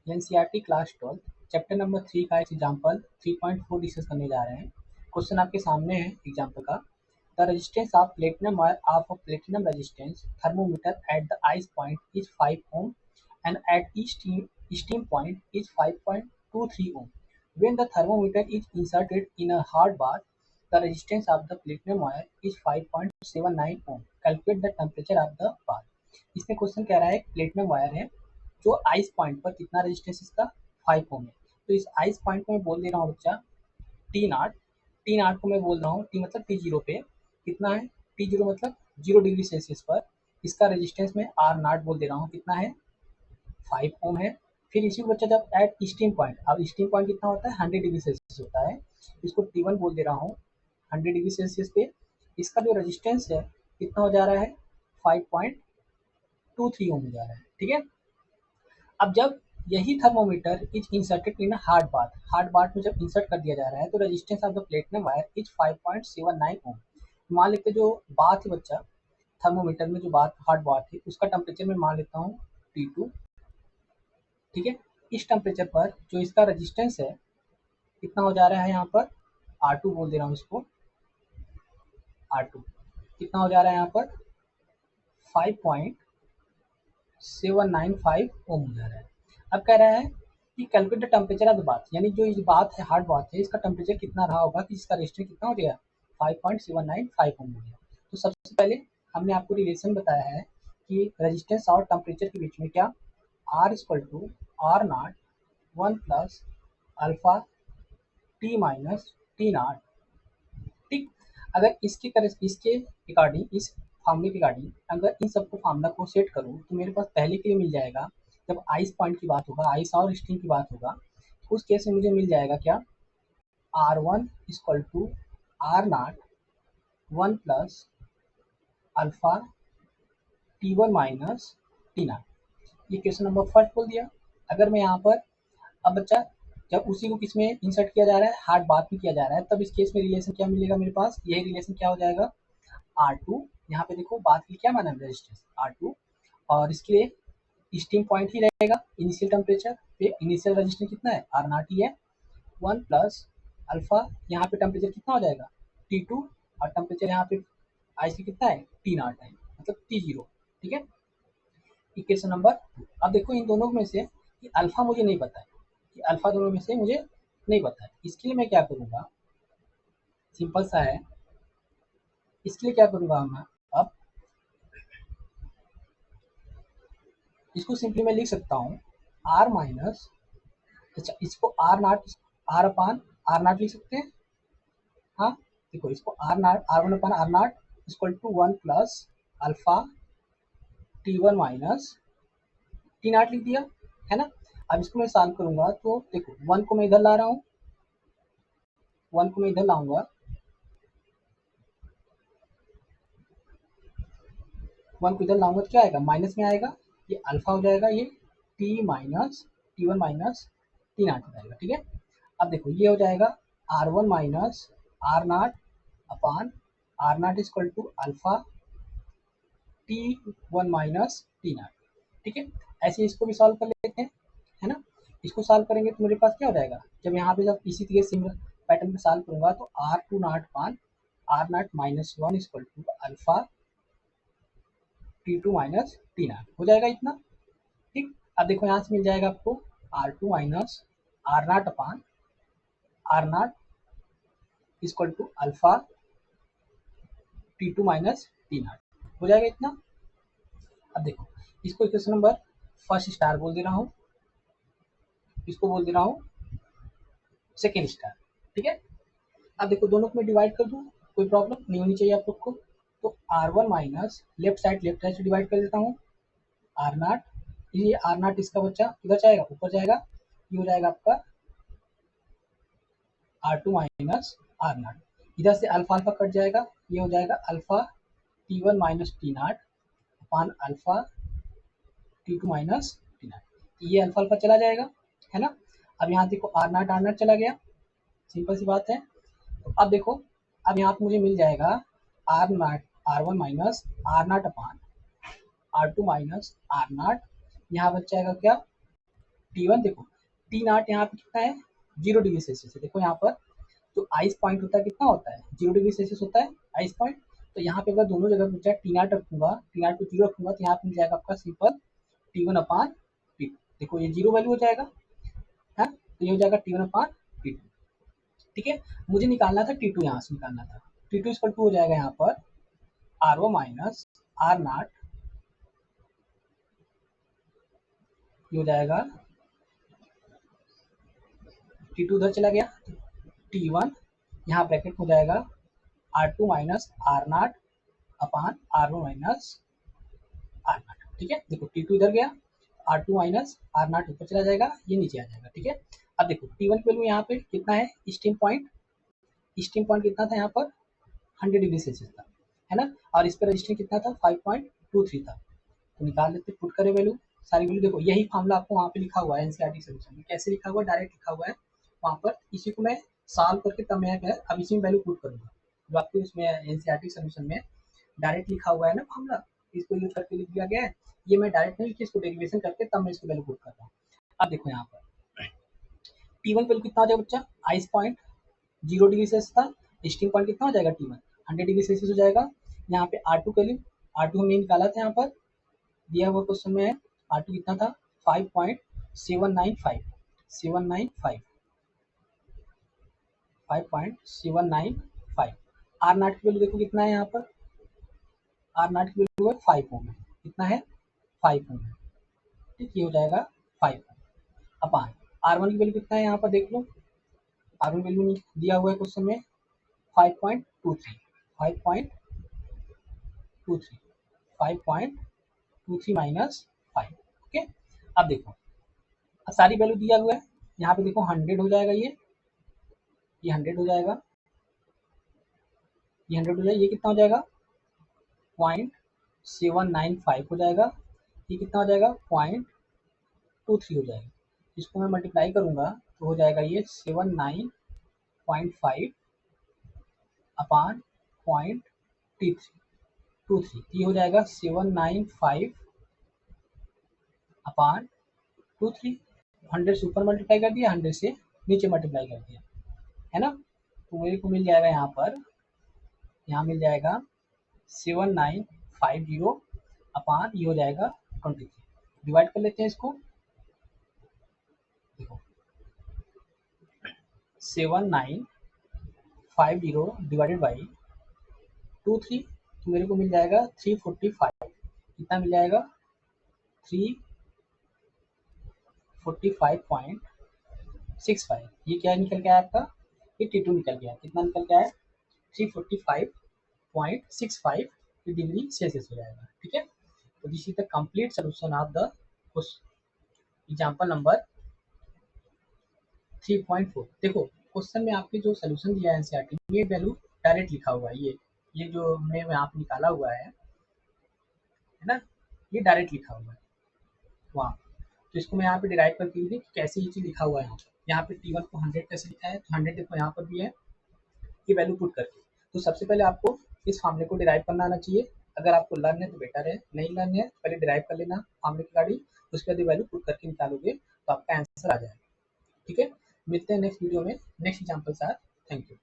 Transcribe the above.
NCERT class 12 chapter number 3 का example 3.4 discuss करने जा रहे हैं। क्वेश्चन आपके सामने है एग्जाम्पल का। The resistance of platinum wire of a platinum resistance thermometer at the ice point is 5 ohm and at steam point is 5.23 ohm. When the thermometer is inserted in a hard bath, the resistance of the platinum wire is 5.79 ohm. Calculate the temperature of the bath. इसमें question कह रहा है platinum wire है जो ice point पर कितना resistance इसका 5 ओम है। तो इस आइस पॉइंट को मैं बोल दे रहा हूँ बच्चा टी नाट को मैं बोल रहा हूँ टी मतलब T0 पे कितना है, T0 मतलब 0 डिग्री सेल्सियस पर इसका रेजिस्टेंस में आर नाट बोल दे रहा हूँ कितना है 5 ओम है। फिर इसी को बच्चा जब एट स्टीम पॉइंट, अब स्टीम पॉइंट कितना होता है 100 डिग्री सेल्सियस होता है, इसको T1 बोल दे रहा हूँ 100 डिग्री सेल्सियस पे इसका जो रेजिस्टेंस है कितना हो जा रहा है 5.23 ओम हो जा रहा है। ठीक है, अब जब यही thermometer is inserted in hard bath में जब इंसर्ट कर दिया जा रहा है तो resistance of the platinum wire is 5.79 ओम। मान लेते जो बात है बच्चा थर्मोमीटर में जो बात हार्ड बात है उसका टेम्परेचर मैं मान लेता हूँ T2। ठीक है, इस टेम्परेचर पर जो इसका रेजिस्टेंस है कितना हो जा रहा है यहाँ पर R2 बोल दे रहा हूँ इसको R2 कितना हो जा रहा है यहाँ पर 5.795 ओम हो जा रहा है। अब कह रहा है कि calculate the temperature of the bath, यानी जो इस बात है हार्ड बात है इसका टेम्परेचर कितना रहा होगा कि इसका रेजिस्टेंस कितना हो गया 5.795 ओम हो गया। तो सबसे पहले हमने आपको रिलेशन बताया है कि रेजिस्टेंस और टेम्परेचर के बीच में क्या R equal to R naught 1 plus alpha T minus T naught. ठीक, अगर इसके अकॉर्डिंग इस फार्मूले के अकॉर्डिंग अगर इन सबको फार्मूला को सेट करूँ तो मेरे पास पहले के लिए मिल जाएगा जब आइस पॉइंट की बात होगा, आइस और स्टीम की बात होगा, उस केस में मुझे मिल जाएगा क्या R1 equal to R naught 1 plus alpha T1 minus T naught. ये क्वेश्चन नंबर फर्स्ट बोल दिया। अगर मैं यहाँ पर अब बच्चा जब उसी को किस में इंसर्ट किया जा रहा है हार्ड बात में किया जा रहा है तब इस केस में रिलेशन क्या मिलेगा मेरे पास, यही रिलेशन क्या हो जाएगा R2। यहाँ पे देखो बात की क्या माना है रेजिस्टेंस R2 और इसके लिए स्टीम पॉइंट ही रहेगा इनिशियल टेम्परेचर पे, इनिशियल रेजिस्टेंस कितना है आर नॉट ही है 1 प्लस अल्फा, यहाँ पे टेम्परेचर कितना हो जाएगा T2 और टेम्परेचर यहाँ पे आइस कितना है टी नॉट है मतलब T0। ठीक है, इक्वेशन नंबर। अब देखो इन दोनों में से कि अल्फा मुझे नहीं पता है, कि अल्फा दोनों में से मुझे नहीं पता है, इसके लिए मैं क्या करूँगा सिंपल सा है, इसके लिए क्या करूँगा मैं अब इसको सिंपली मैं लिख सकता हूँ आर माइनस, अच्छा इसको R naught R upon R naught लिख सकते हैं। हाँ देखो इसको R naught R one upon R naught equal to 1 plus alpha T1 minus T naught लिख दिया है ना। अब इसको मैं सॉल्व करूंगा तो देखो 1 को मैं इधर ला रहा हूँ, 1 को मैं इधर लाऊंगा, 1 को इधर लाऊंगा तो क्या आएगा माइनस में आएगा, ये अल्फा हो जाएगा, ये T1 माइनस टी नॉट हो जाएगा। ठीक है, अब देखो ये हो जाएगा R1 minus R naught upon R naught equal to alpha T1 minus T naught. ठीक है, ऐसे इसको भी सॉल्व कर लेते हैं है ना। इसको सॉल्व करेंगे तो मेरे पास क्या हो जाएगा, जब यहाँ पे जब इसी तरीके सिमिलर पैटर्न में सॉल्व करूंगा तो R2 naught upon R naught minus 1 equal to alpha T2 minus T naught हो जाएगा इतना। ठीक, अब देखो यहाँ से मिल जाएगा आपको R2 minus R naught upon R naught equal to alpha T2 minus T naught हो जाएगा इतना। अब देखो इसको इक्वेशन नंबर फर्स्ट स्टार बोल दे रहा हूँ, इसको बोल दे रहा हूँ सेकेंड स्टार। ठीक है, अब देखो दोनों को मैं डिवाइड कर दूँ कोई प्रॉब्लम नहीं होनी चाहिए आप लोग को। तो R1 माइनस लेफ्ट साइड से डिवाइड कर देता हूँ आर नॉट, ये आर नॉट इसका बच्चा किधर जाएगा ऊपर जाएगा, ये हो जाएगा आपका R2 माइनस आर नॉट, इधर से अल्फा अल्फा कट जाएगा, ये हो जाएगा alpha T1 minus T not upon alpha T2 minus T naught, ये अल्फा अल्फा चला जाएगा है ना। अब यहाँ देखो आर नॉट चला गया, सिंपल सी बात है। तो अब देखो अब यहाँ पे मुझे मिल जाएगा R1 minus R naught upon R2 minus R naught, यहाँ बच जाएगा क्या T1 देखो टी नॉट यहाँ पे कितना है 0 डिग्री सेल्सियस है। देखो यहाँ पर जो आइस पॉइंट होता है कितना होता है 0 डिग्री सेल्सियस होता है आइस पॉइंट। तो यहाँ पे अगर दोनों जगह पूछा टी नॉट रखूंगा, टी नॉट को 0 रखूंगा, तो यहाँ पे मिल जाएगा आपका सिंपल T1 अपान T2। देखो ये 0 वैल्यू हो जाएगा है, तो ये हो जाएगा T1 अपान T2। ठीक है, मुझे निकालना था T2, यहाँ से निकालना था T2 इक्वल टू हो जाएगा यहाँ पर R1 माइनस आर नॉट, ये हो जाएगा T2 उधर चला गया, T1 यहाँ ब्रैकेट हो जाएगा R2 minus R naught upon R1 minus R naught. ठीक है, देखो T2 इधर गया, R2 माइनस आर नॉट ऊपर चला जाएगा, ये नीचे आ जाएगा। ठीक है, अब देखो T1 की वैल्यू यहाँ पे कितना है, स्टीम पॉइंट कितना था यहाँ पर 100 डिग्री सेल्सियस था, है ना, और इस पर रजिस्टर कितना था 5.23 था। तो निकाल लेते, पुट करें वैल्यू, सारी वैल्यू देखो, यही फॉर्मूला आपको वहाँ पे लिखा हुआ है एनसीईआरटी सोल्यूशन में। कैसे लिखा हुआ है, डायरेक्ट लिखा हुआ है वहाँ पर। इसी को मैं सॉल्व करके तब मैं अब इसी में वैल्यू पुट करूँगा, जो आपके उसमें एनसीईआरटी सोल्यूशन में डायरेक्ट लिखा हुआ है ना फॉर्मूला, इसको यूज करके लिख दिया गया है। ये मैं डायरेक्ट नहीं लिखी, इसको डेरिवेशन करके तब मैं इसको वैल्यू पुट करता हूँ। अब देखो यहाँ पर T1 वैल्यू कितना हो जाएगा बच्चा, आइस पॉइंट 0 डिग्री सेल्सियस था, स्टीम पॉइंट कितना हो जाएगा T1 100 डिग्री सेल्सियस हो जाएगा। यहाँ पे R2 वैल्यू, R2 हमने निकाला था यहाँ पर, दिया हुआ क्वेश्चन में है R2 कितना था 5.795 5.795। आर नॉट की वैल्यू देखो कितना है यहाँ पर, आर नॉट की वैल्यू है 5 ओम है, कितना है 5 ओम है। ठीक, ये हो जाएगा 5 ओम अपान R1 की वैल्यू कितना है यहाँ पर देख लो, R1 वैल्यू दिया हुआ है क्वेश्चन में 5.23 5.23 5.23 माइनस 5। ओके, अब देखो सारी वैल्यू दिया हुआ है, यहाँ पे देखो 100 हो जाएगा, ये 100 हो जाएगा, ये 100 हो जाएगा, ये कितना हो जाएगा 0.795 हो जाएगा, ये कितना हो जाएगा 0.23 हो जाएगा। इसको मैं मल्टीप्लाई करूंगा तो हो जाएगा ये 79.5 अपान 0.23, ये हो जाएगा 795 अपान 23। 100 से ऊपर मल्टीप्लाई कर दिया, 100 से नीचे मल्टीप्लाई कर दिया, है ना। तो मेरे को मिल जाएगा यहाँ पर, यहाँ मिल जाएगा 7950 अपान ये हो जाएगा 23। डिवाइड कर लेते हैं इसको, देखो 7950 डिवाइडेड बाई 23, तो मेरे को मिल जाएगा 345। कितना मिल जाएगा 345.65। ये क्या निकल गया आपका, ये T2 निकल गया, कितना निकल गया है 345.65 डिग्री सेल्सियस हो जाएगा। ठीक है, तो this is the complete solution of the example number 3.4। देखो क्वेश्चन में आपके जो सोल्यूशन दिया है एनसीईआरटी में, ये वैल्यू डायरेक्ट लिखा हुआ है, ये जो हमने यहाँ पे निकाला हुआ है ना, ये डायरेक्ट लिखा हुआ है वहाँ। तो इसको मैं यहाँ पे डिराइव करके लिखी कैसे ये चीज़ लिखा हुआ है यहाँ पे T1 को 100 कैसे लिखा है, तो 100 देखो यहाँ पर भी है, ये वैल्यू पुट करके। तो सबसे पहले आपको इस फार्मूले को डिराइव करना आना चाहिए, अगर आपको लर्न है तो बेटर है, नहीं लर्न है पहले डिराइव कर लेना फार्मूले की गाड़ी, उसके बाद वैल्यू पुट करके निकालोगे तो आपका आंसर आ जाएगा। ठीक है, मिलते हैं नेक्स्ट वीडियो में नेक्स्ट एग्जाम्पल साथ। Thank you.